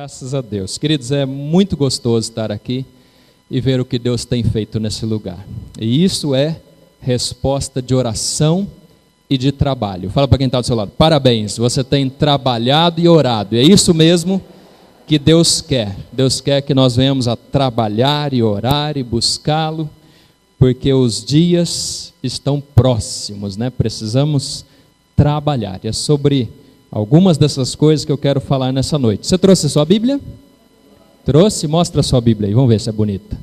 Graças a Deus. Queridos, é muito gostoso estar aqui e ver o que Deus tem feito nesse lugar. E isso é resposta de oração e de trabalho. Fala para quem está do seu lado: parabéns, você tem trabalhado e orado. E é isso mesmo que Deus quer. Deus quer que nós venhamos a trabalhar e orar e buscá-lo, porque os dias estão próximos, né? Precisamos trabalhar. E é sobre algumas dessas coisas que eu quero falar nessa noite. Você trouxe a sua Bíblia? Trouxe? Mostra a sua Bíblia aí, vamos ver se é bonita.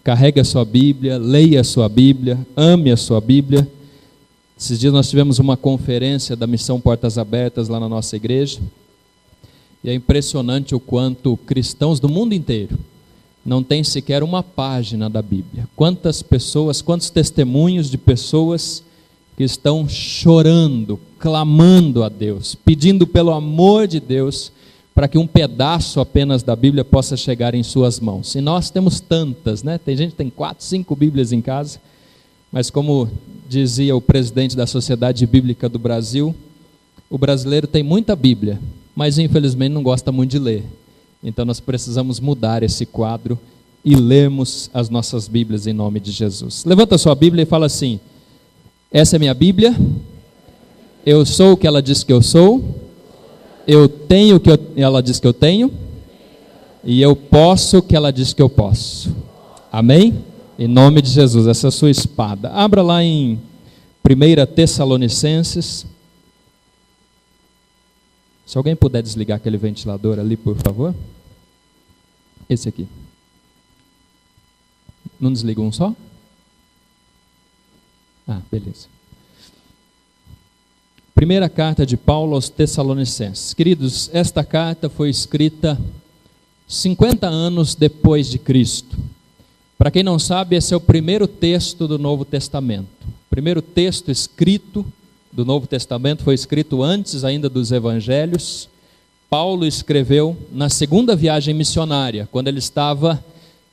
Carregue a sua Bíblia, leia a sua Bíblia, ame a sua Bíblia. Esses dias nós tivemos uma conferência da Missão Portas Abertas lá na nossa igreja. E é impressionante o quanto cristãos do mundo inteiro não têm sequer uma página da Bíblia. Quantas pessoas, quantos testemunhos de pessoas que estão chorando, clamando a Deus, pedindo pelo amor de Deus, para que um pedaço apenas da Bíblia possa chegar em suas mãos. E nós temos tantas, né? Tem gente que tem 4, 5 Bíblias em casa, mas como dizia o presidente da Sociedade Bíblica do Brasil, o brasileiro tem muita Bíblia, mas infelizmente não gosta muito de ler. Então nós precisamos mudar esse quadro e lermos as nossas Bíblias em nome de Jesus. Levanta a sua Bíblia e fala assim: essa é minha Bíblia, eu sou o que ela diz que eu sou, eu tenho o que ela diz que eu tenho, e eu posso o que ela diz que eu posso. Amém? Em nome de Jesus, essa é a sua espada. Abra lá em 1 Tessalonicenses. Se alguém puder desligar aquele ventilador ali, por favor. Esse aqui. Não desliga um só? Ah, beleza. Primeira carta de Paulo aos Tessalonicenses. Queridos, esta carta foi escrita 50 anos depois de Cristo. Para quem não sabe, esse é o primeiro texto do Novo Testamento. O primeiro texto escrito do Novo Testamento foi escrito antes ainda dos Evangelhos. Paulo escreveu na segunda viagem missionária, quando ele estava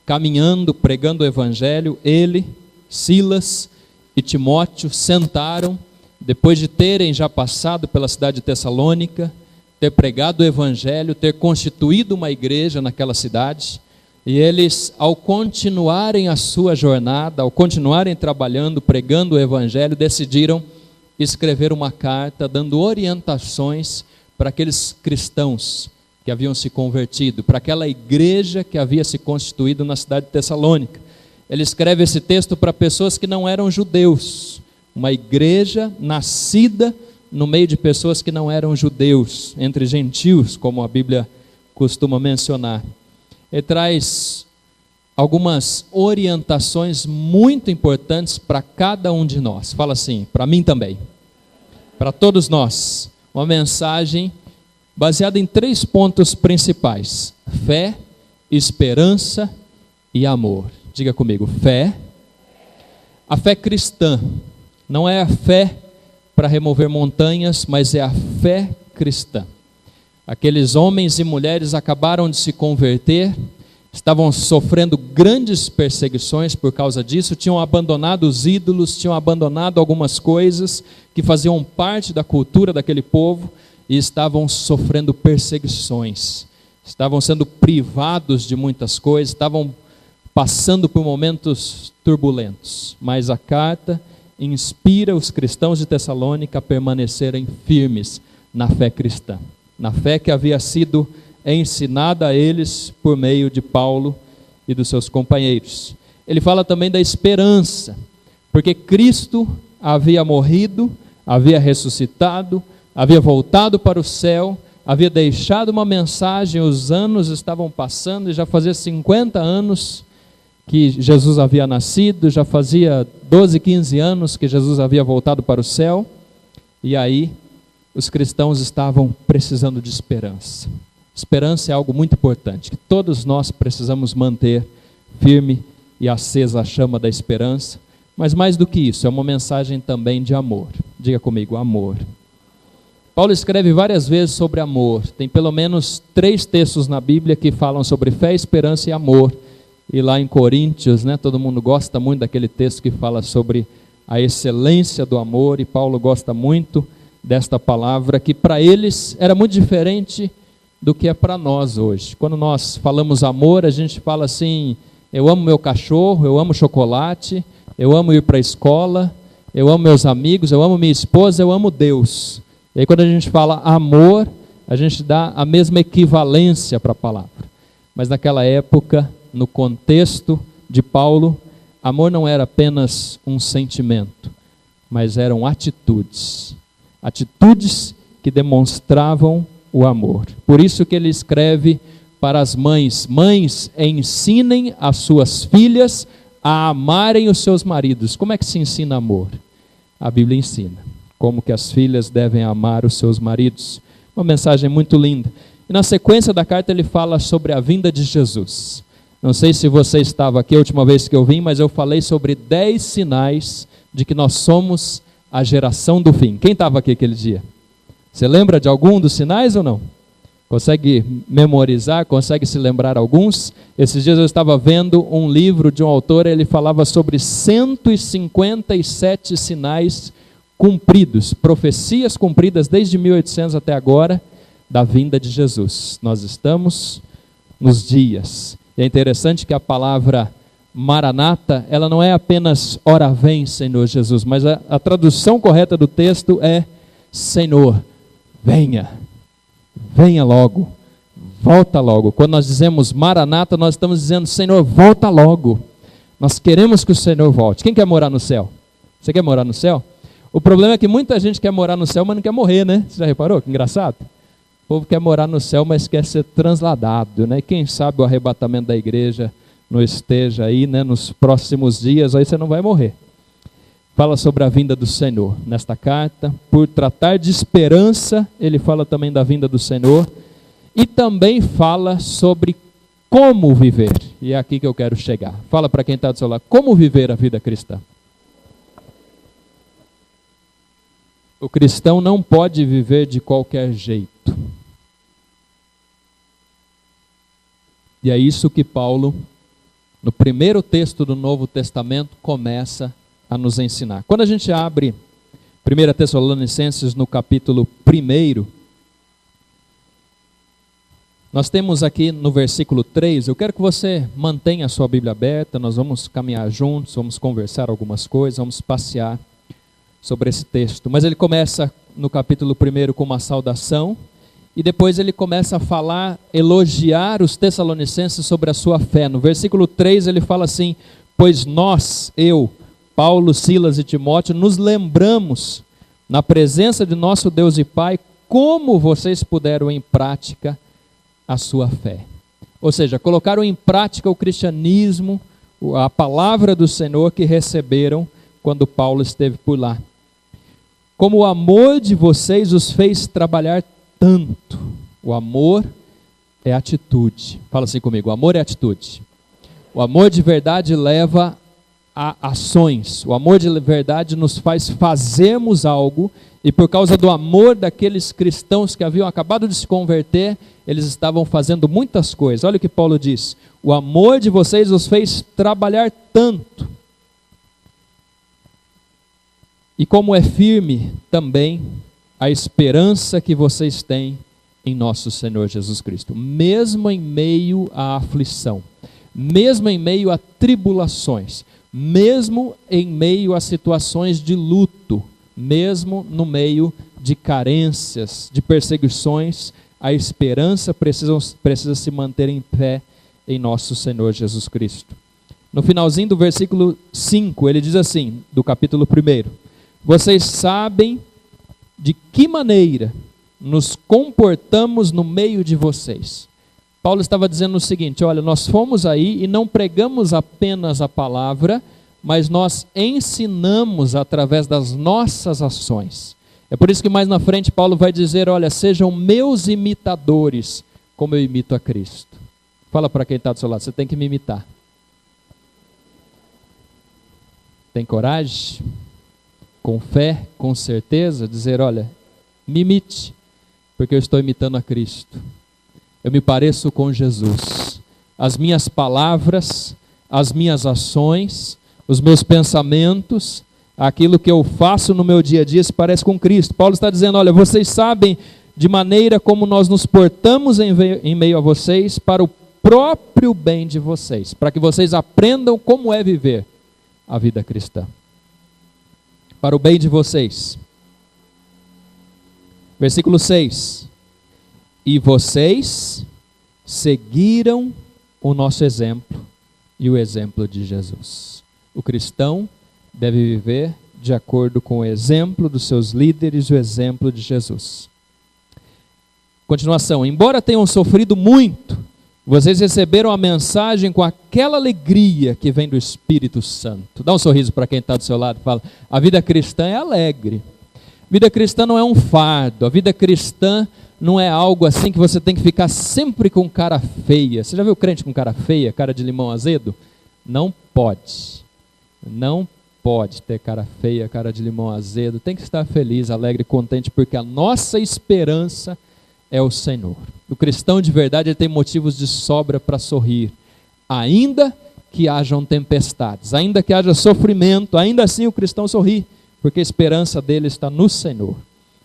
caminhando, pregando o Evangelho. Ele, Silas e Timóteo sentaram, depois de terem já passado pela cidade de Tessalônica, ter pregado o Evangelho, ter constituído uma igreja naquela cidade, e eles, ao continuarem a sua jornada, ao continuarem trabalhando, pregando o Evangelho, decidiram escrever uma carta dando orientações para aqueles cristãos que haviam se convertido, para aquela igreja que havia se constituído na cidade de Tessalônica. Ele escreve esse texto para pessoas que não eram judeus, uma igreja nascida no meio de pessoas que não eram judeus, entre gentios, como a Bíblia costuma mencionar. Ele traz algumas orientações muito importantes para cada um de nós. Fala assim, para mim também, para todos nós. Uma mensagem baseada em 3 pontos principais: fé, esperança e amor. Diga comigo, fé. A fé cristã não é a fé para remover montanhas, mas é a fé cristã. Aqueles homens e mulheres acabaram de se converter, estavam sofrendo grandes perseguições por causa disso, tinham abandonado os ídolos, tinham abandonado algumas coisas que faziam parte da cultura daquele povo e estavam sofrendo perseguições, estavam sendo privados de muitas coisas, estavam passando por momentos turbulentos. Mas a carta inspira os cristãos de Tessalônica a permanecerem firmes na fé cristã, na fé que havia sido ensinada a eles por meio de Paulo e dos seus companheiros. Ele fala também da esperança, porque Cristo havia morrido, havia ressuscitado, havia voltado para o céu, havia deixado uma mensagem, os anos estavam passando e já fazia 50 anos que Jesus havia nascido, já fazia 12, 15 anos que Jesus havia voltado para o céu, e aí os cristãos estavam precisando de esperança. Esperança é algo muito importante, que todos nós precisamos manter firme e acesa a chama da esperança, mas mais do que isso, é uma mensagem também de amor. Diga comigo, amor. Paulo escreve várias vezes sobre amor, tem pelo menos 3 textos na Bíblia que falam sobre fé, esperança e amor. E lá em Coríntios, né, todo mundo gosta muito daquele texto que fala sobre a excelência do amor, e Paulo gosta muito desta palavra, que para eles era muito diferente do que é para nós hoje. Quando nós falamos amor, a gente fala assim: eu amo meu cachorro, eu amo chocolate, eu amo ir para a escola, eu amo meus amigos, eu amo minha esposa, eu amo Deus. E aí quando a gente fala amor, a gente dá a mesma equivalência para a palavra. Mas naquela época, no contexto de Paulo, amor não era apenas um sentimento, mas eram atitudes. Atitudes que demonstravam o amor. Por isso que ele escreve para as mães: mães, ensinem as suas filhas a amarem os seus maridos. Como é que se ensina amor? A Bíblia ensina como que as filhas devem amar os seus maridos. Uma mensagem muito linda. E na sequência da carta ele fala sobre a vinda de Jesus. Não sei se você estava aqui a última vez que eu vim, mas eu falei sobre 10 sinais de que nós somos a geração do fim. Quem estava aqui aquele dia? Você lembra de algum dos sinais ou não? Consegue memorizar, consegue se lembrar alguns? Esses dias eu estava vendo um livro de um autor, ele falava sobre 157 sinais cumpridos, profecias cumpridas desde 1800 até agora, da vinda de Jesus. Nós estamos nos dias. E é interessante que a palavra Maranata, ela não é apenas ora vem, Senhor Jesus, mas a tradução correta do texto é: Senhor, venha, venha logo, volta logo. Quando nós dizemos Maranata, nós estamos dizendo: Senhor, volta logo. Nós queremos que o Senhor volte. Quem quer morar no céu? Você quer morar no céu? O problema é que muita gente quer morar no céu, mas não quer morrer, né? Você já reparou? Que engraçado. O povo quer morar no céu, mas quer ser transladado, né? Quem sabe o arrebatamento da igreja não esteja aí, né, nos próximos dias, aí você não vai morrer. Fala sobre a vinda do Senhor nesta carta. Por tratar de esperança, ele fala também da vinda do Senhor. E também fala sobre como viver. E é aqui que eu quero chegar. Fala para quem está do seu lado: como viver a vida cristã? O cristão não pode viver de qualquer jeito. E é isso que Paulo, no primeiro texto do Novo Testamento, começa a nos ensinar. Quando a gente abre 1 Tessalonicenses no capítulo 1, nós temos aqui no versículo 3, eu quero que você mantenha a sua Bíblia aberta, nós vamos caminhar juntos, vamos conversar algumas coisas, vamos passear sobre esse texto. Mas ele começa no capítulo 1 com uma saudação, e depois ele começa a falar, elogiar os tessalonicenses sobre a sua fé. No versículo 3 ele fala assim: pois nós, eu, Paulo, Silas e Timóteo, nos lembramos na presença de nosso Deus e Pai como vocês puderam em prática a sua fé. Ou seja, colocaram em prática o cristianismo, a palavra do Senhor que receberam quando Paulo esteve por lá. Como o amor de vocês os fez trabalhar tanto. O amor é atitude. Fala assim comigo: o amor é atitude. O amor de verdade leva a ações. O amor de verdade nos faz fazermos algo, e por causa do amor daqueles cristãos que haviam acabado de se converter, eles estavam fazendo muitas coisas. Olha o que Paulo diz: o amor de vocês os fez trabalhar tanto. E como é firme também a esperança que vocês têm em nosso Senhor Jesus Cristo. Mesmo em meio à aflição, mesmo em meio a tribulações, mesmo em meio a situações de luto, mesmo no meio de carências, de perseguições, a esperança precisa se manter em pé em nosso Senhor Jesus Cristo. No finalzinho do versículo 5, ele diz assim, do capítulo 1: vocês sabem de que maneira nos comportamos no meio de vocês. Paulo estava dizendo o seguinte: olha, nós fomos aí e não pregamos apenas a palavra, mas nós ensinamos através das nossas ações. É por isso que mais na frente Paulo vai dizer: olha, sejam meus imitadores, como eu imito a Cristo. Fala para quem está do seu lado: você tem que me imitar. Tem coragem? Com fé, com certeza, dizer: olha, me imite, porque eu estou imitando a Cristo. Eu me pareço com Jesus. As minhas palavras, as minhas ações, os meus pensamentos, aquilo que eu faço no meu dia a dia se parece com Cristo. Paulo está dizendo: olha, vocês sabem de maneira como nós nos portamos em meio a vocês, para o próprio bem de vocês, para que vocês aprendam como é viver a vida cristã. Para o bem de vocês. Versículo 6. E vocês seguiram o nosso exemplo e o exemplo de Jesus. O cristão deve viver de acordo com o exemplo dos seus líderes e o exemplo de Jesus. Continuação. Embora tenham sofrido muito, vocês receberam a mensagem com aquela alegria que vem do Espírito Santo. Dá um sorriso para quem está do seu lado e fala: a vida cristã é alegre. A vida cristã não é um fardo. A vida cristã não é algo assim que você tem que ficar sempre com cara feia. Você já viu crente com cara feia, cara de limão azedo? Não pode. Não pode ter cara feia, cara de limão azedo. Tem que estar feliz, alegre, contente, porque a nossa esperança é o Senhor. O cristão de verdade, ele tem motivos de sobra para sorrir, ainda que hajam tempestades, ainda que haja sofrimento, ainda assim o cristão sorri, porque a esperança dele está no Senhor.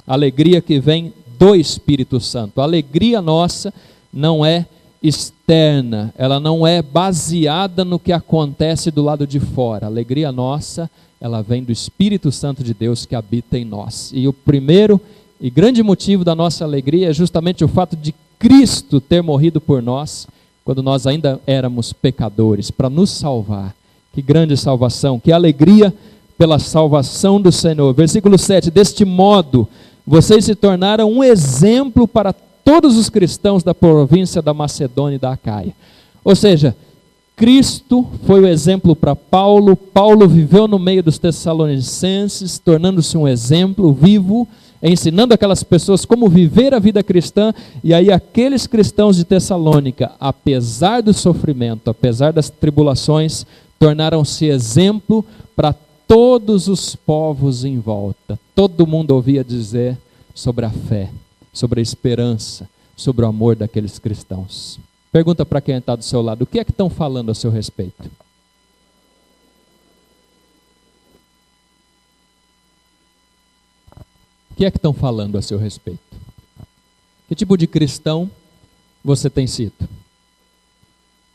A alegria que vem do Espírito Santo. A alegria nossa não é externa, ela não é baseada no que acontece do lado de fora. A alegria nossa, ela vem do Espírito Santo de Deus que habita em nós. E o primeiro e grande motivo da nossa alegria é justamente o fato de Cristo ter morrido por nós, quando nós ainda éramos pecadores, para nos salvar. Que grande salvação, que alegria pela salvação do Senhor. Versículo 7, deste modo, vocês se tornaram um exemplo para todos os cristãos da província da Macedônia e da Acaia. Ou seja, Cristo foi o exemplo para Paulo, Paulo viveu no meio dos tessalonicenses, tornando-se um exemplo vivo, ensinando aquelas pessoas como viver a vida cristã, e aí aqueles cristãos de Tessalônica, apesar do sofrimento, apesar das tribulações, tornaram-se exemplo para todos os povos em volta. Todo mundo ouvia dizer sobre a fé, sobre a esperança, sobre o amor daqueles cristãos. Pergunta para quem está do seu lado, o que é que estão falando a seu respeito? O que é que estão falando a seu respeito? Que tipo de cristão você tem sido?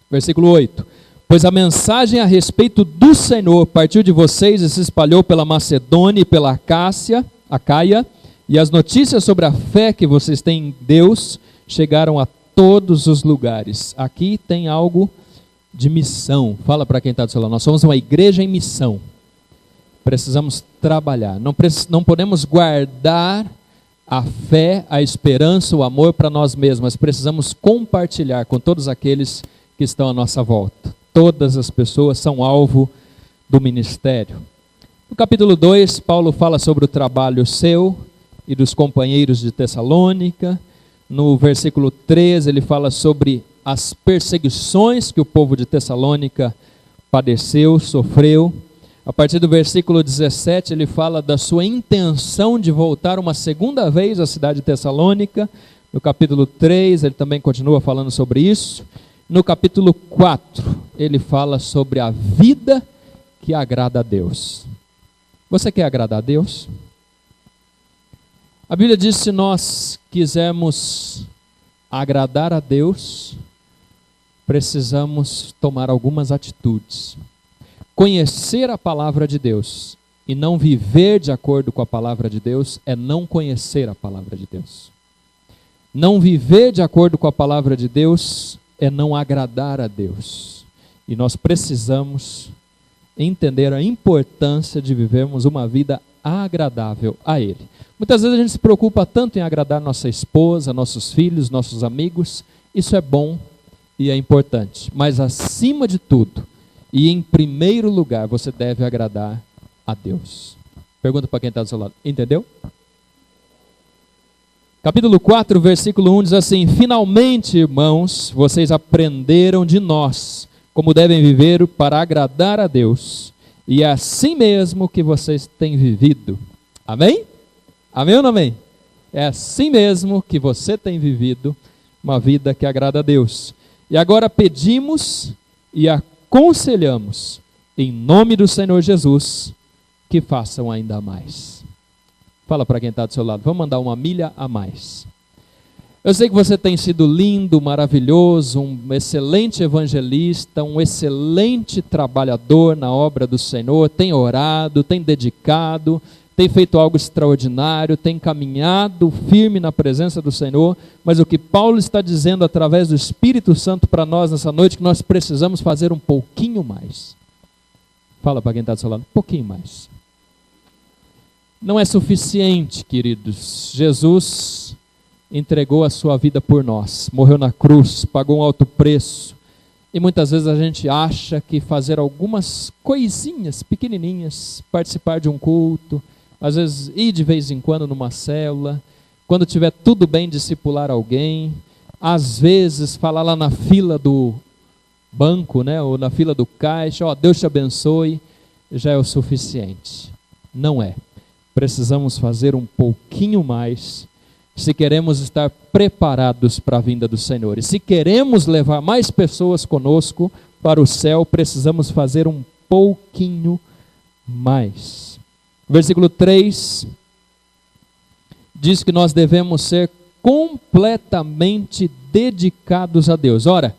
Versículo 8. Pois a mensagem a respeito do Senhor partiu de vocês e se espalhou pela Macedônia e pela Acaia, e as notícias sobre a fé que vocês têm em Deus chegaram a todos os lugares. Aqui tem algo de missão. Fala para quem está do seu lado. Nós somos uma igreja em missão. Precisamos trabalhar. Não podemos guardar a fé, a esperança, o amor para nós mesmos. Mas precisamos compartilhar com todos aqueles que estão à nossa volta. Todas as pessoas são alvo do ministério. No capítulo 2, Paulo fala sobre o trabalho seu e dos companheiros de Tessalônica. No versículo 3, ele fala sobre as perseguições que o povo de Tessalônica padeceu, sofreu. A partir do versículo 17, ele fala da sua intenção de voltar uma segunda vez à cidade de Tessalônica. No capítulo 3, ele também continua falando sobre isso. No capítulo 4, ele fala sobre a vida que agrada a Deus. Você quer agradar a Deus? A Bíblia diz que se nós quisermos agradar a Deus, precisamos tomar algumas atitudes. Conhecer a palavra de Deus e não viver de acordo com a palavra de Deus é não conhecer a palavra de Deus. Não viver de acordo com a palavra de Deus é não agradar a Deus. E nós precisamos entender a importância de vivermos uma vida agradável a Ele. Muitas vezes a gente se preocupa tanto em agradar nossa esposa, nossos filhos, nossos amigos. Isso é bom e é importante. Mas acima de tudo, e em primeiro lugar, você deve agradar a Deus. Pergunta para quem está do seu lado. Entendeu? Capítulo 4, versículo 1 diz assim: finalmente, irmãos, vocês aprenderam de nós como devem viver para agradar a Deus. E é assim mesmo que vocês têm vivido. Amém? Amém ou não amém? É assim mesmo que você tem vivido uma vida que agrada a Deus. E agora pedimos e aconselhamos, em nome do Senhor Jesus, que façam ainda mais. Fala para quem está do seu lado, vamos mandar uma milha a mais. Eu sei que você tem sido lindo, maravilhoso, um excelente evangelista, um excelente trabalhador na obra do Senhor, tem orado, tem dedicado, tem feito algo extraordinário, tem caminhado firme na presença do Senhor, mas o que Paulo está dizendo através do Espírito Santo para nós nessa noite, que nós precisamos fazer um pouquinho mais. Fala para quem está do seu lado, um pouquinho mais. Não é suficiente, queridos. Jesus entregou a sua vida por nós, morreu na cruz, pagou um alto preço, e muitas vezes a gente acha que fazer algumas coisinhas pequenininhas, participar de um culto, às vezes ir de vez em quando numa célula, quando tiver tudo bem discipular alguém, às vezes falar lá na fila do banco, né, ou na fila do caixa, ó, Deus te abençoe, já é o suficiente. Não é. Precisamos fazer um pouquinho mais se queremos estar preparados para a vinda do Senhor. E se queremos levar mais pessoas conosco para o céu, precisamos fazer um pouquinho mais. Versículo 3 diz que nós devemos ser completamente dedicados a Deus. Ora,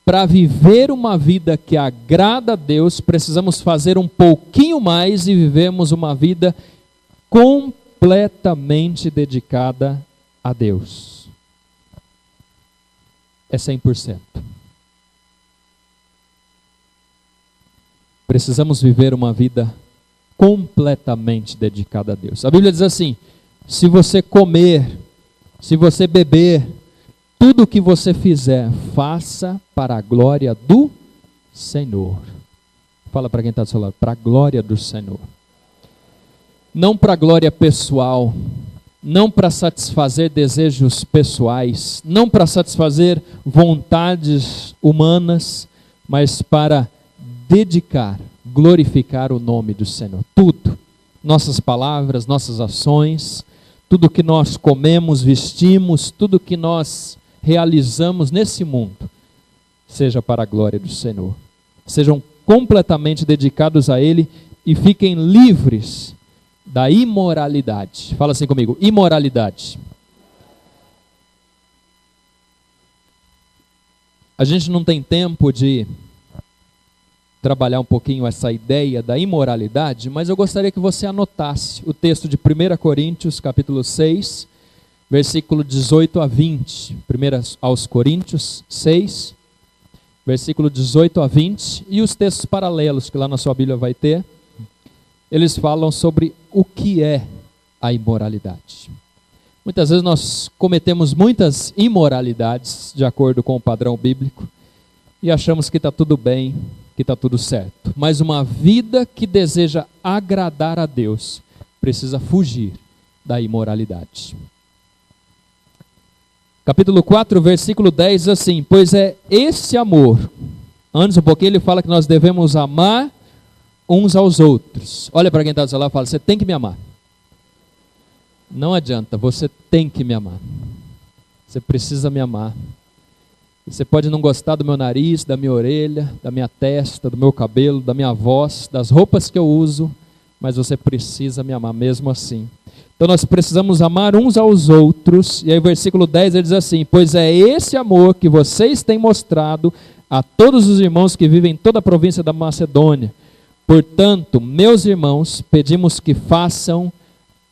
para viver uma vida que agrada a Deus, precisamos fazer um pouquinho mais e vivemos uma vida completamente dedicada a Deus. É 100%. Precisamos viver uma vida completamente dedicada a Deus. A Bíblia diz assim: se você comer, se você beber, tudo o que você fizer, faça para a glória do Senhor. Fala para quem está do seu lado, para a glória do Senhor. Não para a glória pessoal, não para satisfazer desejos pessoais, não para satisfazer vontades humanas, mas para dedicar, glorificar o nome do Senhor. Tudo, nossas palavras, nossas ações, tudo que nós comemos, vestimos, tudo que nós realizamos nesse mundo, seja para a glória do Senhor. Sejam completamente dedicados a Ele e fiquem livres da imoralidade. Fala assim comigo, imoralidade. A gente não tem tempo de trabalhar um pouquinho essa ideia da imoralidade, mas eu gostaria que você anotasse o texto de 1 Coríntios, capítulo 6, versículo 18 a 20. 1 aos Coríntios 6, versículo 18 a 20, e os textos paralelos que lá na sua Bíblia vai ter. Eles falam sobre o que é a imoralidade. Muitas vezes nós cometemos muitas imoralidades de acordo com o padrão bíblico e achamos que está tudo bem, que está tudo certo. Mas uma vida que deseja agradar a Deus precisa fugir da imoralidade. Capítulo 4, versículo 10 diz assim: pois é esse amor. Antes um pouquinho ele fala que nós devemos amar uns aos outros. Olha para quem está do seu lado e fala: você tem que me amar. Não adianta, você tem que me amar. Você precisa me amar. Você pode não gostar do meu nariz, da minha orelha, da minha testa, do meu cabelo, da minha voz, das roupas que eu uso, mas você precisa me amar mesmo assim. Então nós precisamos amar uns aos outros. E aí o versículo 10 ele diz assim: pois é esse amor que vocês têm mostrado a todos os irmãos que vivem em toda a província da Macedônia. Portanto, meus irmãos, pedimos que façam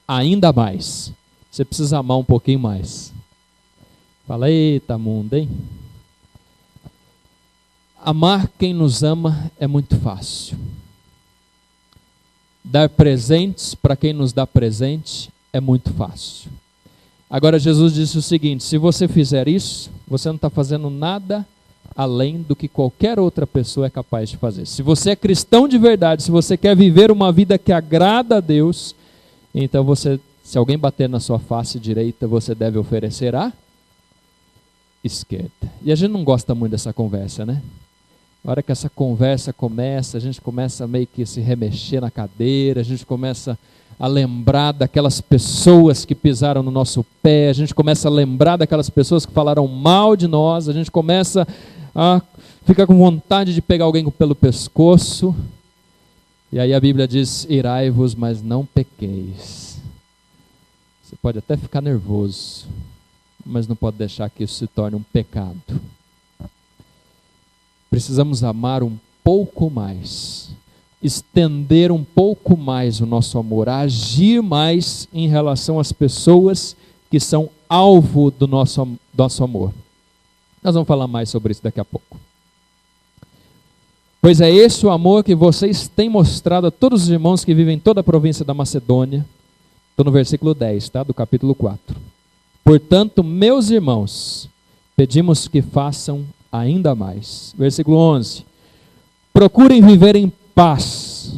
ainda mais. Você precisa amar um pouquinho mais. Fala, eita mundo, hein? Amar quem nos ama é muito fácil. Dar presentes para quem nos dá presente é muito fácil. Agora Jesus disse o seguinte: se você fizer isso, você não está fazendo nada além do que qualquer outra pessoa é capaz de fazer. Se você é cristão de verdade, se você quer viver uma vida que agrada a Deus, então você, se alguém bater na sua face direita, você deve oferecer a esquerda. E a gente não gosta muito dessa conversa, né? Na hora que essa conversa começa, a gente começa meio que se remexer na cadeira, a gente começa a lembrar daquelas pessoas que pisaram no nosso pé, a gente começa a lembrar daquelas pessoas que falaram mal de nós, a gente começa a ficar com vontade de pegar alguém pelo pescoço. E aí a Bíblia diz: irai-vos, mas não pequeis. Você pode até ficar nervoso, mas não pode deixar que isso se torne um pecado. Precisamos amar um pouco mais, estender um pouco mais o nosso amor, agir mais em relação às pessoas que são alvo do nosso amor. Nós vamos falar mais sobre isso daqui a pouco. Pois é esse o amor que vocês têm mostrado a todos os irmãos que vivem em toda a província da Macedônia. Estou no versículo 10, tá? Do capítulo 4. Portanto, meus irmãos, pedimos que façam ainda mais. Versículo 11. Procurem viver em paz.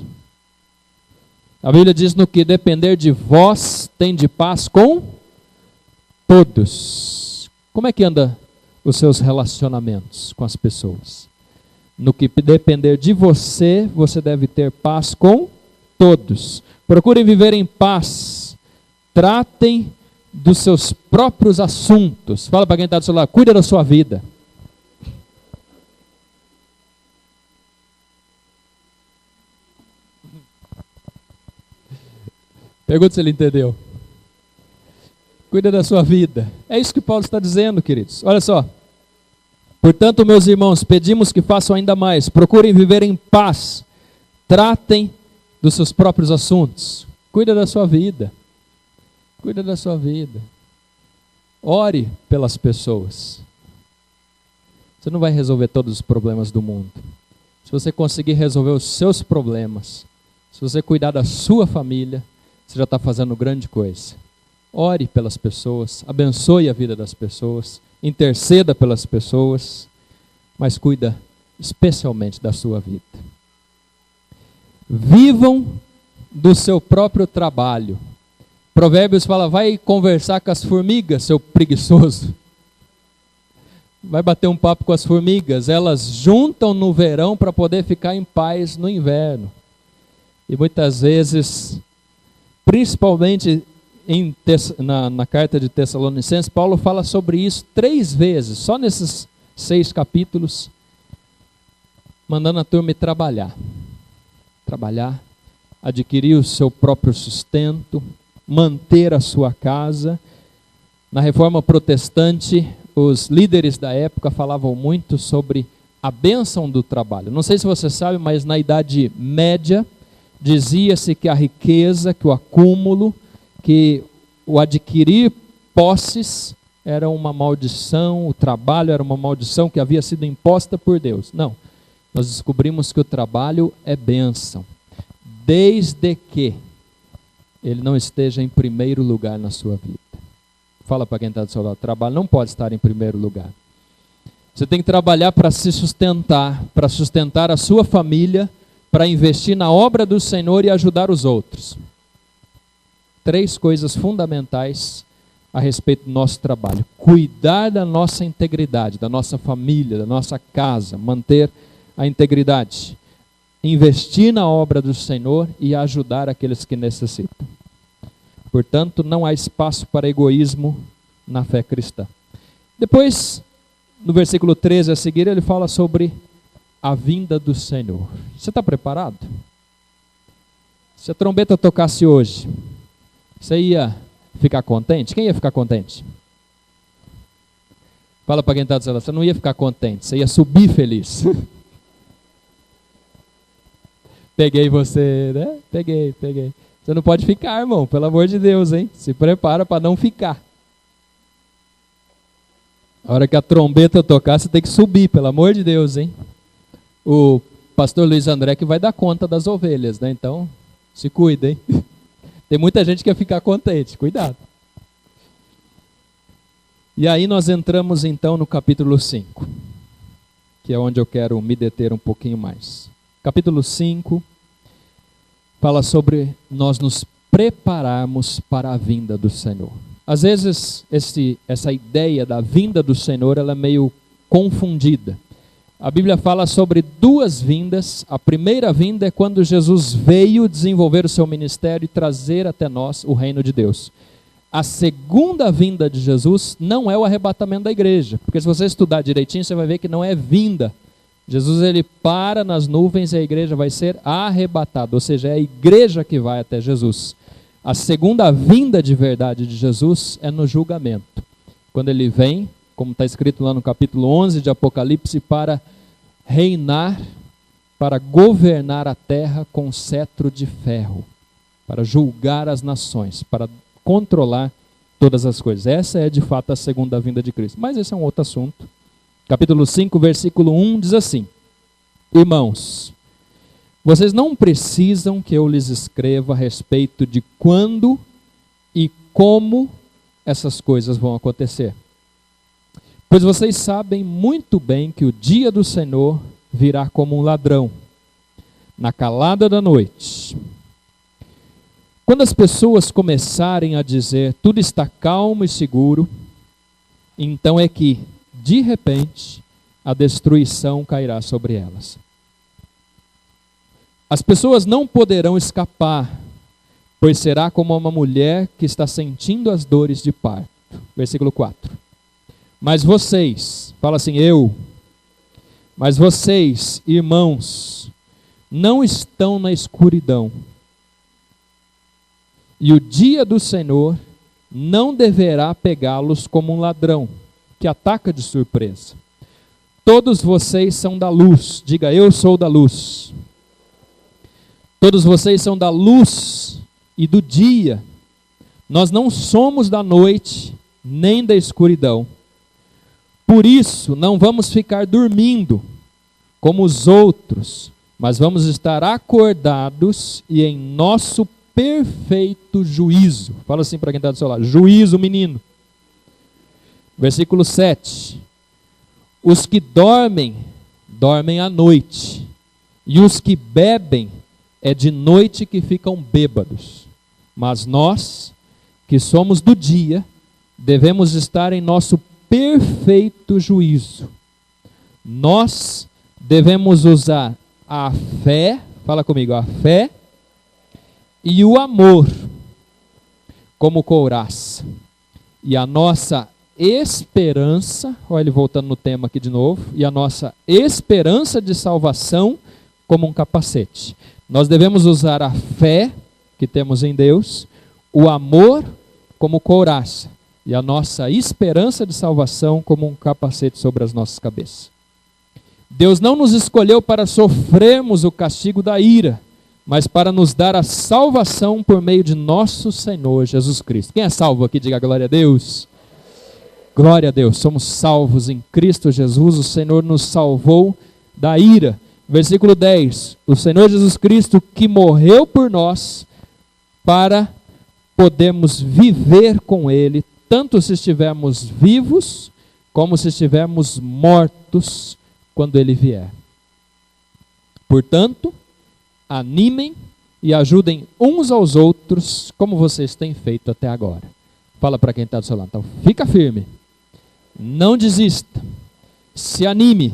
A Bíblia diz: no que depender de vós, tende paz com todos. Como é que anda os seus relacionamentos com as pessoas? No que depender de você, você deve ter paz com todos. Procurem viver em paz. Tratem dos seus próprios assuntos. Fala para quem está do seu lado: cuida da sua vida. Pergunta se ele entendeu. Cuida da sua vida. É isso que Paulo está dizendo, queridos. Olha só. Portanto, meus irmãos, pedimos que façam ainda mais. Procurem viver em paz. Tratem dos seus próprios assuntos. Cuida da sua vida. Cuida da sua vida. Ore pelas pessoas. Você não vai resolver todos os problemas do mundo. Se você conseguir resolver os seus problemas, se você cuidar da sua família, você já está fazendo grande coisa. Ore pelas pessoas, abençoe a vida das pessoas, interceda pelas pessoas, mas cuida especialmente da sua vida. Vivam do seu próprio trabalho. Provérbios fala: vai conversar com as formigas, seu preguiçoso. Vai bater um papo com as formigas. Elas juntam no verão para poder ficar em paz no inverno. E muitas vezes, principalmente na carta de Tessalonicenses, Paulo fala sobre isso 3 vezes, só nesses 6 capítulos, mandando a turma ir trabalhar, adquirir o seu próprio sustento, manter a sua casa. Na Reforma Protestante, os líderes da época falavam muito sobre a bênção do trabalho. Não sei se você sabe, mas na Idade Média, dizia-se que a riqueza, que o acúmulo, que o adquirir posses era uma maldição, o trabalho era uma maldição que havia sido imposta por Deus. Não, nós descobrimos que o trabalho é bênção, desde que ele não esteja em primeiro lugar na sua vida. Fala para quem está do seu lado: o trabalho não pode estar em primeiro lugar. Você tem que trabalhar para se sustentar, para sustentar a sua família, para investir na obra do Senhor e ajudar os outros. 3 coisas fundamentais a respeito do nosso trabalho: cuidar da nossa integridade, da nossa família, da nossa casa, manter a integridade, investir na obra do Senhor e ajudar aqueles que necessitam. Portanto, não há espaço para egoísmo na fé cristã. Depois, no versículo 13 a seguir, ele fala sobre a vinda do Senhor. Você está preparado? Se a trombeta tocasse hoje, você ia ficar contente? Quem ia ficar contente? Fala para quem está do seu lado: você não ia ficar contente, você ia subir feliz. Peguei você, né? Peguei. Você não pode ficar, irmão, pelo amor de Deus, hein? Se prepara para não ficar. A hora que a trombeta tocar, você tem que subir, pelo amor de Deus, hein? O pastor Luiz André que vai dar conta das ovelhas, né? Então, se cuida, hein? Tem muita gente que quer ficar contente, cuidado. E aí nós entramos então no capítulo 5, que é onde eu quero me deter um pouquinho mais. Capítulo 5 fala sobre nós nos prepararmos para a vinda do Senhor. Às vezes essa ideia da vinda do Senhor ela é meio confundida. A Bíblia fala sobre 2 vindas. A primeira vinda é quando Jesus veio desenvolver o seu ministério e trazer até nós o reino de Deus. A segunda vinda de Jesus não é o arrebatamento da igreja, porque se você estudar direitinho, você vai ver que não é vinda. Jesus ele para nas nuvens e a igreja vai ser arrebatada, ou seja, é a igreja que vai até Jesus. A segunda vinda de verdade de Jesus é no julgamento. quando ele vem, como está escrito lá no capítulo 11 de Apocalipse, para reinar, para governar a terra com cetro de ferro, para julgar as nações, para controlar todas as coisas. Essa é de fato a segunda vinda de Cristo. Mas esse é um outro assunto. Capítulo 5, versículo 1 diz assim: Irmãos, vocês não precisam que eu lhes escreva a respeito de quando e como essas coisas vão acontecer. Pois vocês sabem muito bem que o dia do Senhor virá como um ladrão, na calada da noite. Quando as pessoas começarem a dizer tudo está calmo e seguro, então é que, de repente, a destruição cairá sobre elas. As pessoas não poderão escapar, pois será como uma mulher que está sentindo as dores de parto. Versículo 4. Mas vocês, fala assim, mas vocês, irmãos, não estão na escuridão. E o dia do Senhor não deverá pegá-los como um ladrão, que ataca de surpresa. Todos vocês são da luz. Diga, eu sou da luz. Todos vocês são da luz e do dia. Nós não somos da noite, nem da escuridão. Por isso, não vamos ficar dormindo, como os outros, mas vamos estar acordados e em nosso perfeito juízo. Fala assim para quem está do seu lado, juízo, menino. Versículo 7. Os que dormem, dormem à noite, e os que bebem, é de noite que ficam bêbados. Mas nós, que somos do dia, devemos estar em nosso perfeito juízo. Nós devemos usar a fé, fala comigo, a fé e o amor como couraça. E a nossa esperança, olha ele voltando no tema aqui de novo, e a nossa esperança de salvação como um capacete. Nós devemos usar a fé que temos em Deus, o amor como couraça, e a nossa esperança de salvação como um capacete sobre as nossas cabeças. Deus não nos escolheu para sofrermos o castigo da ira, mas para nos dar a salvação por meio de nosso Senhor Jesus Cristo. Quem é salvo aqui, diga glória a Deus. Glória a Deus, somos salvos em Cristo Jesus, o Senhor nos salvou da ira. Versículo 10, o Senhor Jesus Cristo que morreu por nós para podermos viver com Ele, tanto se estivermos vivos, como se estivermos mortos quando Ele vier. Portanto, animem e ajudem uns aos outros, como vocês têm feito até agora. Fala para quem está do seu lado, então fica firme, não desista, se anime,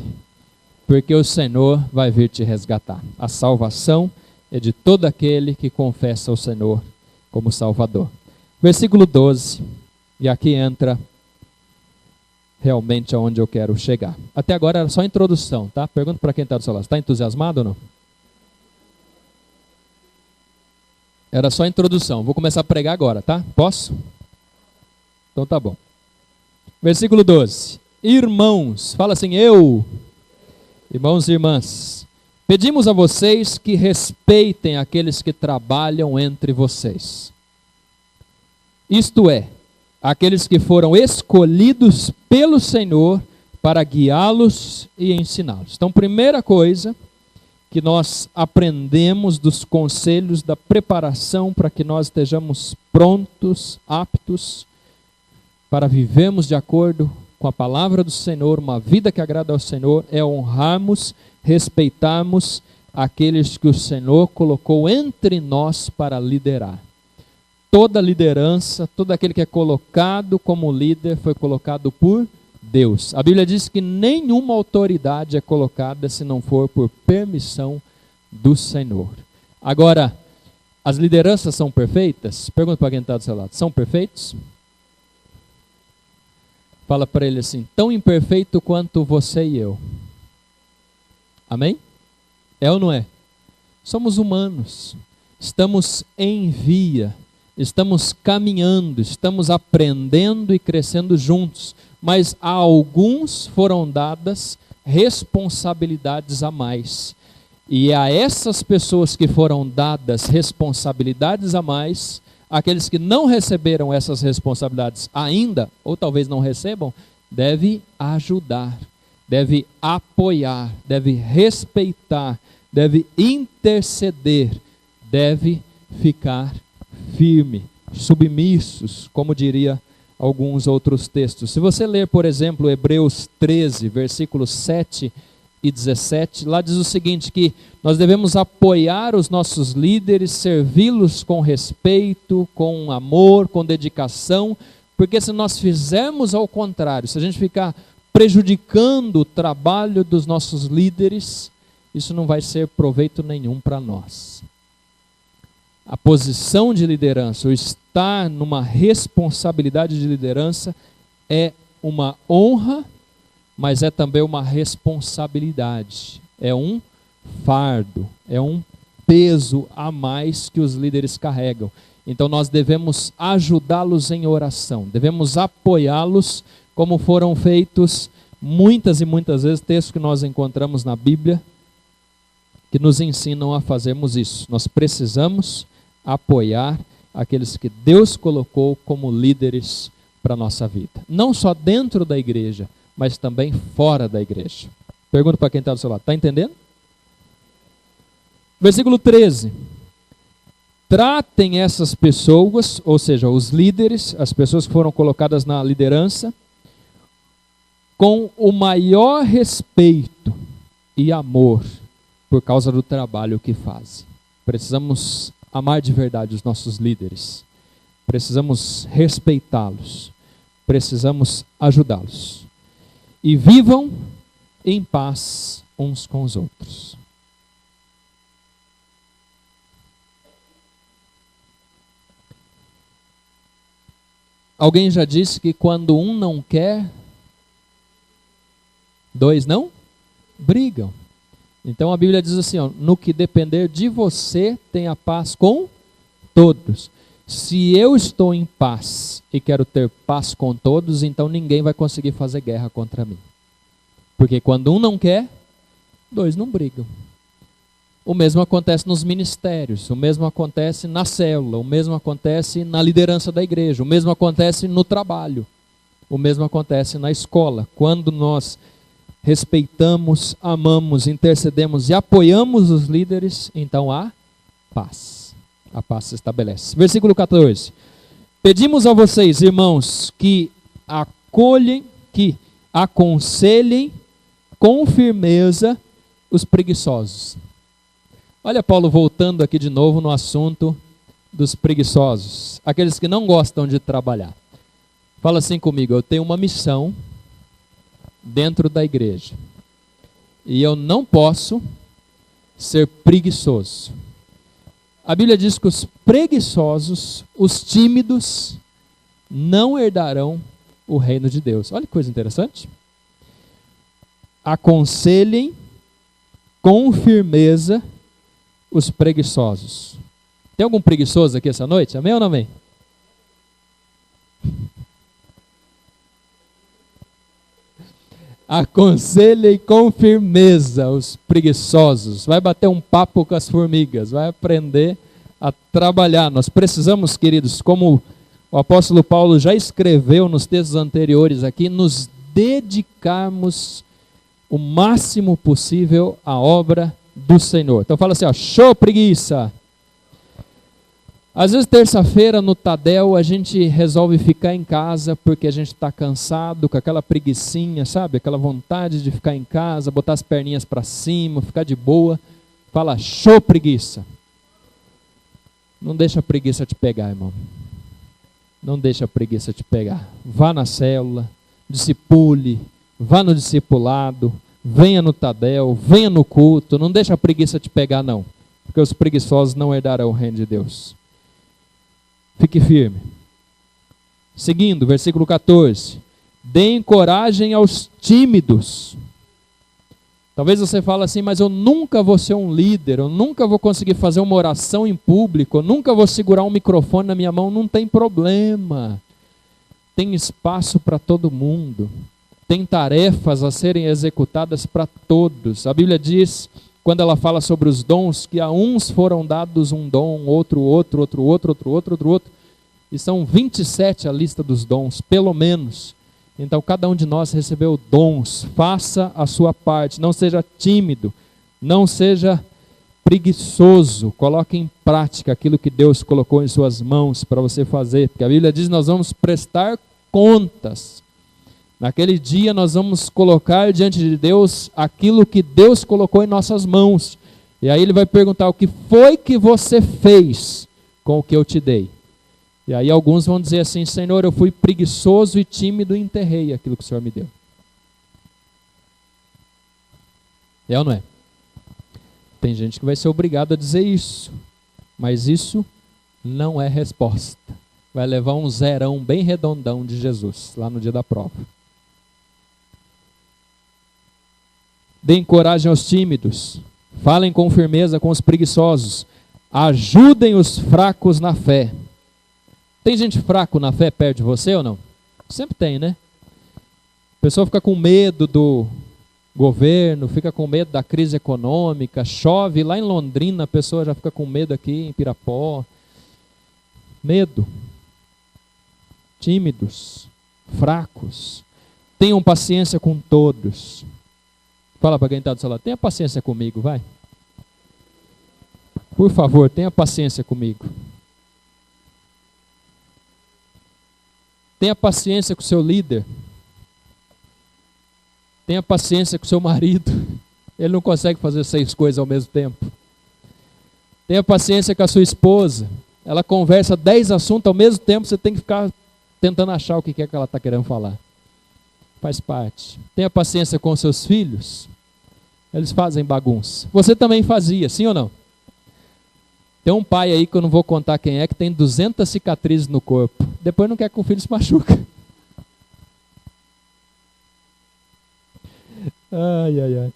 porque o Senhor vai vir te resgatar. A salvação é de todo aquele que confessa o Senhor como Salvador. Versículo 12, e aqui entra realmente aonde eu quero chegar. Até agora era só introdução, tá? Pergunta para quem está do seu lado, está entusiasmado ou não? Era só introdução, vou começar a pregar agora, tá? Posso? Então tá bom. Versículo 12, irmãos, fala assim, irmãos e irmãs, pedimos a vocês que respeitem aqueles que trabalham entre vocês. Isto é, aqueles que foram escolhidos pelo Senhor para guiá-los e ensiná-los. Então, primeira coisa que nós aprendemos dos conselhos da preparação para que nós estejamos prontos, aptos, para vivermos de acordo com a palavra do Senhor, uma vida que agrada ao Senhor, é honrarmos, respeitarmos aqueles que o Senhor colocou entre nós para liderar. Toda liderança, todo aquele que é colocado como líder foi colocado por Deus. A Bíblia diz que nenhuma autoridade é colocada se não for por permissão do Senhor. Agora, as lideranças são perfeitas? Pergunta para quem está do seu lado. São perfeitos? Fala para ele assim, tão imperfeito quanto você e eu. Amém? É ou não é? Somos humanos. Estamos em via estamos caminhando, estamos aprendendo e crescendo juntos, mas a alguns foram dadas responsabilidades a mais. E a essas pessoas que foram dadas responsabilidades a mais, aqueles que não receberam essas responsabilidades ainda, ou talvez não recebam, deve ajudar, deve apoiar, deve respeitar, deve interceder, deve ficar firme, submissos, como diria alguns outros textos. Se você ler, por exemplo, Hebreus 13, versículos 7 e 17, lá diz o seguinte, que nós devemos apoiar os nossos líderes, servi-los com respeito, com amor, com dedicação, porque se nós fizermos ao contrário, se a gente ficar prejudicando o trabalho dos nossos líderes, isso não vai ser proveito nenhum para nós. A posição de liderança, o estar numa responsabilidade de liderança é uma honra, mas é também uma responsabilidade, é um fardo, é um peso a mais que os líderes carregam. Então nós devemos ajudá-los em oração, devemos apoiá-los, como foram feitos muitas e muitas vezes, textos que nós encontramos na Bíblia, que nos ensinam a fazermos isso. Nós precisamos apoiar aqueles que Deus colocou como líderes para a nossa vida. Não só dentro da igreja, mas também fora da igreja. Pergunto para quem está do seu lado, está entendendo? Versículo 13. Tratem essas pessoas, ou seja, os líderes, as pessoas que foram colocadas na liderança, com o maior respeito e amor por causa do trabalho que fazem. Precisamos amar de verdade os nossos líderes. Precisamos respeitá-los. Precisamos ajudá-los. E vivam em paz uns com os outros. Alguém já disse que quando um não quer, dois não brigam. Então a Bíblia diz assim, ó, no que depender de você, tenha paz com todos. Se eu estou em paz e quero ter paz com todos, então ninguém vai conseguir fazer guerra contra mim. Porque quando um não quer, dois não brigam. O mesmo acontece nos ministérios, o mesmo acontece na célula, o mesmo acontece na liderança da igreja, o mesmo acontece no trabalho, o mesmo acontece na escola. Quando nós respeitamos, amamos, intercedemos e apoiamos os líderes, então há paz. A paz se estabelece. Versículo 14. Pedimos a vocês, irmãos, que aconselhem com firmeza os preguiçosos. Olha Paulo voltando aqui de novo no assunto dos preguiçosos, aqueles que não gostam de trabalhar. Fala assim comigo, eu tenho uma missão dentro da igreja e eu não posso ser preguiçoso. A Bíblia diz que os preguiçosos, os tímidos, não herdarão o reino de Deus. Olha que coisa interessante. Aconselhem com firmeza os preguiçosos. Tem algum preguiçoso aqui essa noite? Amém ou não amém? Aconselhem com firmeza os preguiçosos. Vai bater um papo com as formigas, vai aprender a trabalhar. Nós precisamos, queridos, como o apóstolo Paulo já escreveu nos textos anteriores aqui, nos dedicarmos o máximo possível à obra do Senhor. Então fala assim, ó, show preguiça. Às vezes terça-feira no Tadel a gente resolve ficar em casa porque a gente está cansado, com aquela preguicinha, sabe? Aquela vontade de ficar em casa, botar as perninhas para cima, ficar de boa. Fala, show preguiça. Não deixa a preguiça te pegar, irmão. Não deixa a preguiça te pegar. Vá na célula, discipule, vá no discipulado, venha no Tadel, venha no culto. Não deixa a preguiça te pegar, não. Porque os preguiçosos não herdarão o reino de Deus. Fique firme. Seguindo, versículo 14. Deem coragem aos tímidos. Talvez você fale assim, mas eu nunca vou ser um líder, eu nunca vou conseguir fazer uma oração em público, eu nunca vou segurar um microfone na minha mão. Não tem problema. Tem espaço para todo mundo. Tem tarefas a serem executadas para todos. A Bíblia diz, quando ela fala sobre os dons, que a uns foram dados um dom, outro. E são 27 a lista dos dons, pelo menos. Então cada um de nós recebeu dons. Faça a sua parte, não seja tímido, não seja preguiçoso. Coloque em prática aquilo que Deus colocou em suas mãos para você fazer. Porque a Bíblia diz que nós vamos prestar contas. Naquele dia nós vamos colocar diante de Deus aquilo que Deus colocou em nossas mãos. E aí Ele vai perguntar: o que foi que você fez com o que eu te dei? E aí alguns vão dizer assim: Senhor, eu fui preguiçoso e tímido e enterrei aquilo que o Senhor me deu. É ou não é? Tem gente que vai ser obrigado a dizer isso, mas isso não é resposta. Vai levar um zerão bem redondão de Jesus, lá no dia da prova. Deem coragem aos tímidos, falem com firmeza com os preguiçosos, ajudem os fracos na fé. Tem gente fraco na fé perto de você ou não? Sempre tem, né? A pessoa fica com medo do governo, fica com medo da crise econômica, chove lá em Londrina, a pessoa já fica com medo aqui em Pirapó. Medo. Tímidos, fracos. Tenham paciência com todos. Fala para quem está do seu lado: tenha paciência comigo, vai. Por favor, tenha paciência comigo. Tenha paciência com o seu líder. Tenha paciência com o seu marido. Ele não consegue fazer 6 coisas ao mesmo tempo. Tenha paciência com a sua esposa. Ela conversa 10 assuntos ao mesmo tempo, você tem que ficar tentando achar o que é que ela está querendo falar. Faz parte. Tenha paciência com os seus filhos. Eles fazem bagunça. Você também fazia, sim ou não? Tem um pai aí, que eu não vou contar quem é, que tem 200 cicatrizes no corpo. Depois não quer que o filho se machuque. Ai.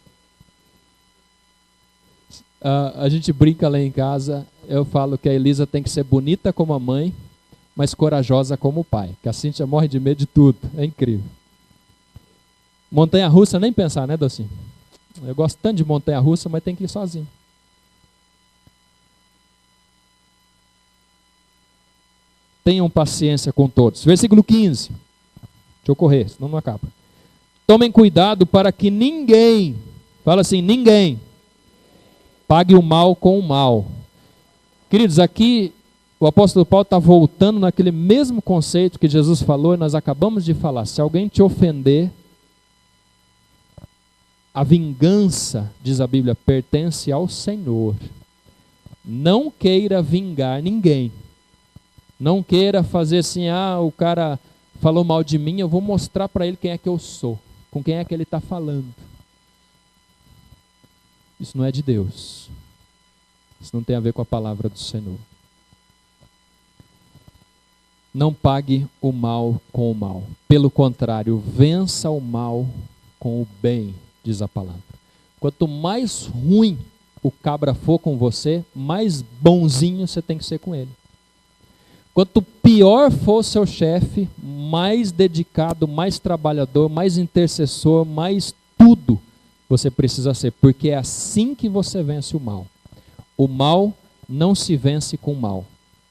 A gente brinca lá em casa, eu falo que a Elisa tem que ser bonita como a mãe, mas corajosa como o pai. Que a Cíntia morre de medo de tudo. É incrível. Montanha-russa, nem pensar, né, Docinho? Eu gosto tanto de montanha-russa, mas tem que ir sozinho. Tenham paciência com todos. Versículo 15. Deixa eu correr, senão não acaba. Tomem cuidado para que ninguém, fala assim, ninguém, pague o mal com o mal. Queridos, aqui o apóstolo Paulo está voltando naquele mesmo conceito que Jesus falou e nós acabamos de falar. Se alguém te ofender, a vingança, diz a Bíblia, pertence ao Senhor. Não queira vingar ninguém. Não queira fazer assim: o cara falou mal de mim, eu vou mostrar para ele quem é que eu sou, com quem é que ele está falando. Isso não é de Deus. Isso não tem a ver com a palavra do Senhor. Não pague o mal com o mal. Pelo contrário, vença o mal com o bem, diz a palavra. Quanto mais ruim o cabra for com você, mais bonzinho você tem que ser com ele. Quanto pior for o seu chefe, mais dedicado, mais trabalhador, mais intercessor, mais tudo você precisa ser, porque é assim que você vence o mal. O mal não se vence com mal.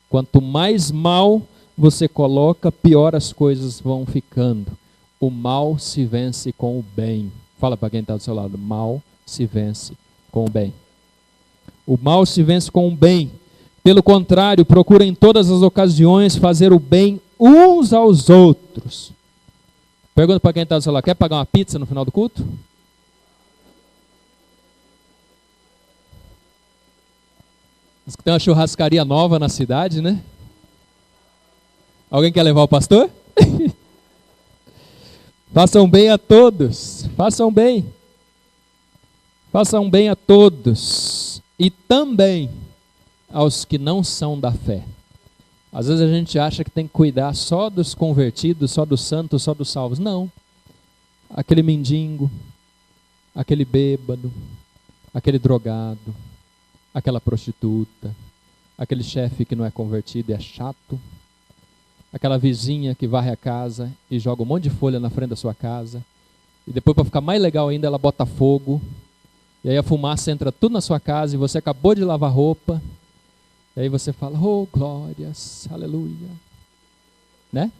Quanto mais mal você coloca, pior as coisas vão ficando. O mal se vence com o bem. Fala para quem está do seu lado: mal se vence com o bem. O mal se vence com o bem. Pelo contrário, procurem em todas as ocasiões fazer o bem uns aos outros. Pergunta para quem está do seu lado: quer pagar uma pizza no final do culto? Diz que tem uma churrascaria nova na cidade, né? Alguém quer levar o pastor? Façam bem a todos. Façam bem. Façam bem a todos. E também aos que não são da fé. Às vezes a gente acha que tem que cuidar só dos convertidos, só dos santos, só dos salvos. Não. Aquele mendigo, aquele bêbado, aquele drogado, aquela prostituta, aquele chefe que não é convertido e é chato, aquela vizinha que varre a casa e joga um monte de folha na frente da sua casa, e depois, para ficar mais legal ainda, ela bota fogo, e aí a fumaça entra tudo na sua casa, e você acabou de lavar roupa, e aí você fala, oh glórias, aleluia, né?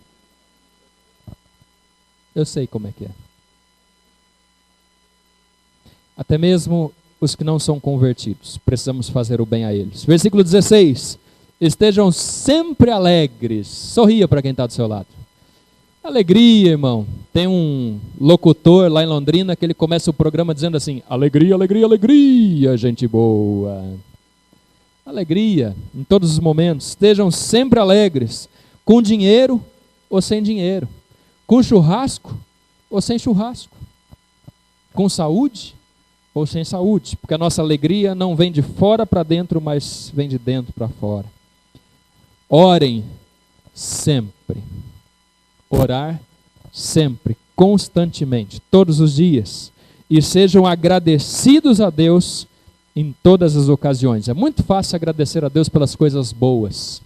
Eu sei como é que é. Até mesmo os que não são convertidos, precisamos fazer o bem a eles. Versículo 16, estejam sempre alegres. Sorria para quem está do seu lado. Alegria, irmão. Tem um locutor lá em Londrina que ele começa o programa dizendo assim, alegria, alegria, alegria, gente boa. Alegria em todos os momentos. Estejam sempre alegres, com dinheiro ou sem dinheiro, com churrasco ou sem churrasco, com saúde ou sem saúde, porque a nossa alegria não vem de fora para dentro, mas vem de dentro para fora. Orem sempre. Orar sempre, constantemente, todos os dias. E sejam agradecidos a Deus em todas as ocasiões. É muito fácil agradecer a Deus pelas coisas boas.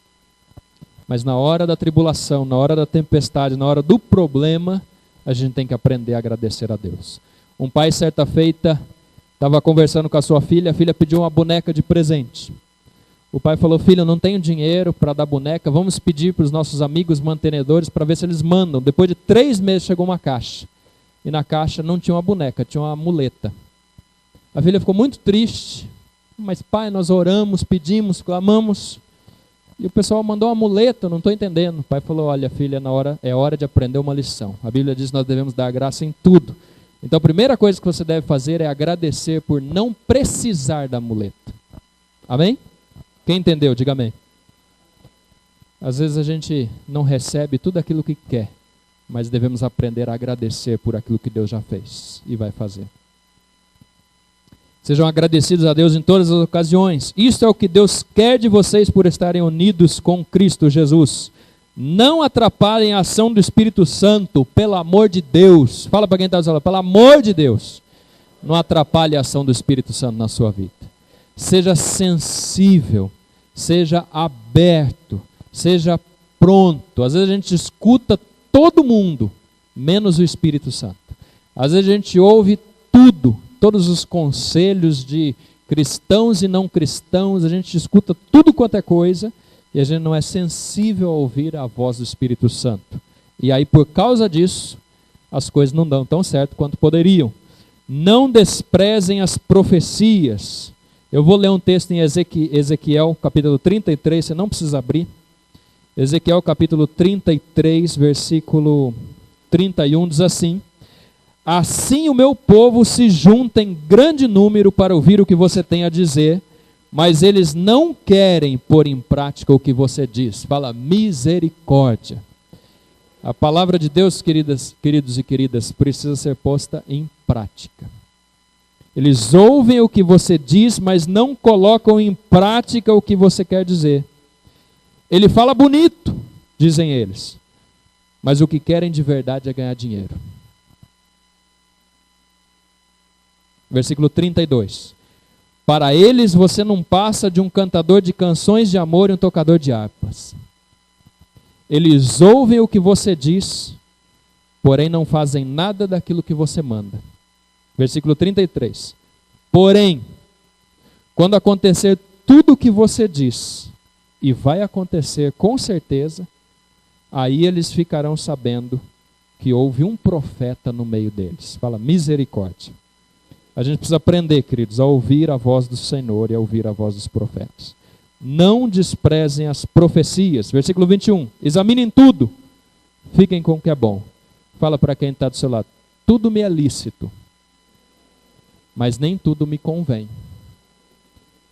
Mas na hora da tribulação, na hora da tempestade, na hora do problema, a gente tem que aprender a agradecer a Deus. Um pai, certa feita, estava conversando com a sua filha, a filha pediu uma boneca de presente. O pai falou, filha, eu não tenho dinheiro para dar boneca, vamos pedir para os nossos amigos mantenedores para ver se eles mandam. Depois de 3 meses chegou uma caixa. E na caixa não tinha uma boneca, tinha uma muleta. A filha ficou muito triste. Mas pai, nós oramos, pedimos, clamamos. E o pessoal mandou uma muleta, eu não estou entendendo. O pai falou, olha filha, é hora de aprender uma lição. A Bíblia diz que nós devemos dar graça em tudo. Então a primeira coisa que você deve fazer é agradecer por não precisar da muleta. Amém? Quem entendeu, diga amém. Às vezes a gente não recebe tudo aquilo que quer, mas devemos aprender a agradecer por aquilo que Deus já fez e vai fazer. Sejam agradecidos a Deus em todas as ocasiões. Isto é o que Deus quer de vocês por estarem unidos com Cristo Jesus. Não atrapalhem a ação do Espírito Santo, pelo amor de Deus. Fala para quem está falando, pelo amor de Deus. Não atrapalhe a ação do Espírito Santo na sua vida. Seja sensível, seja aberto, seja pronto. Às vezes a gente escuta todo mundo, menos o Espírito Santo. Às vezes a gente ouve tudo, todos os conselhos de cristãos e não cristãos, a gente escuta tudo quanto é coisa, e a gente não é sensível a ouvir a voz do Espírito Santo. E aí, por causa disso, as coisas não dão tão certo quanto poderiam. Não desprezem as profecias. Eu vou ler um texto em Ezequiel, capítulo 33, você não precisa abrir. Ezequiel, capítulo 33, versículo 31, diz assim: assim o meu povo se junta em grande número para ouvir o que você tem a dizer, mas eles não querem pôr em prática o que você diz. Fala misericórdia. A palavra de Deus, queridos e queridas, precisa ser posta em prática. Eles ouvem o que você diz, mas não colocam em prática o que você quer dizer. Ele fala bonito, dizem eles, mas o que querem de verdade é ganhar dinheiro. Versículo 32. Para eles você não passa de um cantador de canções de amor e um tocador de harpas. Eles ouvem o que você diz, porém não fazem nada daquilo que você manda. Versículo 33. Porém, quando acontecer tudo o que você diz, e vai acontecer com certeza, aí eles ficarão sabendo que houve um profeta no meio deles. Fala misericórdia. A gente precisa aprender, queridos, a ouvir a voz do Senhor e a ouvir a voz dos profetas. Não desprezem as profecias. Versículo 21. Examinem tudo, fiquem com o que é bom. Fala para quem está do seu lado. Tudo me é lícito, mas nem tudo me convém.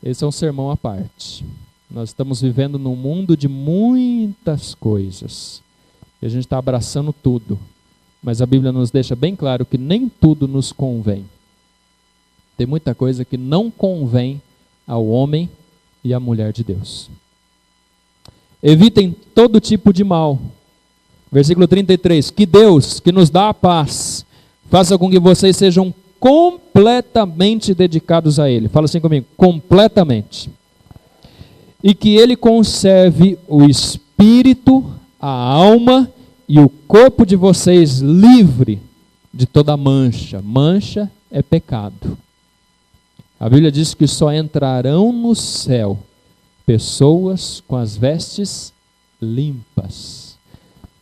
Esse é um sermão à parte. Nós estamos vivendo num mundo de muitas coisas. E a gente está abraçando tudo. Mas a Bíblia nos deixa bem claro que nem tudo nos convém. Tem muita coisa que não convém ao homem e à mulher de Deus. Evitem todo tipo de mal. Versículo 33. Que Deus, que nos dá a paz, faça com que vocês sejam completamente dedicados a Ele. Fala assim comigo, completamente. E que Ele conserve o espírito, a alma e o corpo de vocês livre de toda mancha. Mancha é pecado. A Bíblia diz que só entrarão no céu pessoas com as vestes limpas.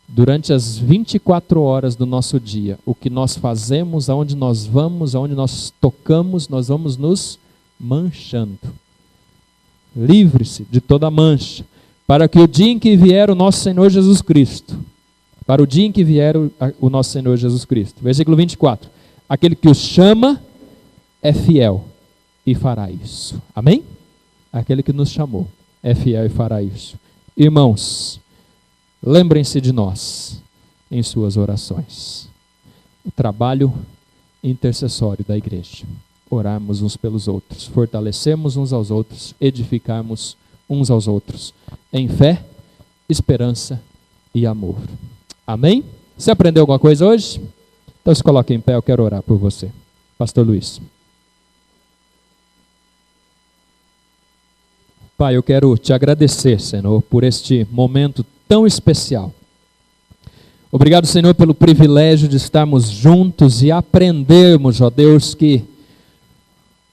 Durante as 24 horas do nosso dia, o que nós fazemos, aonde nós vamos, aonde nós tocamos, nós vamos nos manchando. Livre-se de toda mancha, para que o dia em que vier o nosso Senhor Jesus Cristo, para o dia em que vier o nosso Senhor Jesus Cristo. Versículo 24. Aquele que os chama é fiel e fará isso. Amém? Aquele que nos chamou é fiel e fará isso. Irmãos, lembrem-se de nós em suas orações. O trabalho intercessório da igreja. Orarmos uns pelos outros, fortalecermos uns aos outros, edificarmos uns aos outros, em fé, esperança e amor. Amém? Você aprendeu alguma coisa hoje? Então se coloque em pé, eu quero orar por você. Pastor Luiz. Pai, eu quero te agradecer, Senhor, por este momento tão especial. Obrigado, Senhor, pelo privilégio de estarmos juntos e aprendermos, ó Deus, que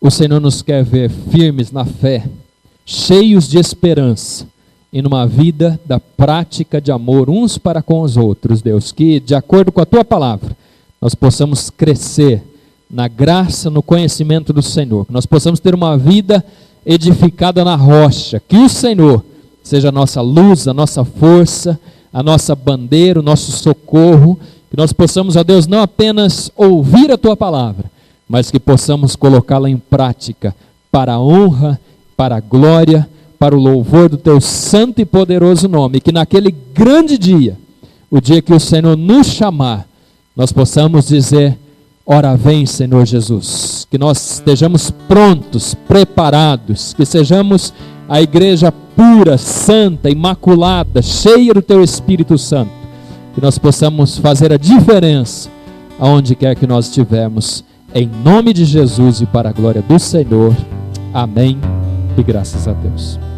o Senhor nos quer ver firmes na fé, cheios de esperança e numa vida da prática de amor uns para com os outros, Deus, que de acordo com a Tua palavra, nós possamos crescer na graça, no conhecimento do Senhor, que nós possamos ter uma vida edificada na rocha, que o Senhor seja a nossa luz, a nossa força, a nossa bandeira, o nosso socorro, que nós possamos, ó Deus, não apenas ouvir a Tua palavra, mas que possamos colocá-la em prática para a honra, para a glória, para o louvor do Teu santo e poderoso nome, que naquele grande dia, o dia que o Senhor nos chamar, nós possamos dizer, ora vem, Senhor Jesus, que nós estejamos prontos, preparados, que sejamos a igreja pura, santa, imaculada, cheia do Teu Espírito Santo, que nós possamos fazer a diferença aonde quer que nós estivermos, em nome de Jesus e para a glória do Senhor. Amém e graças a Deus.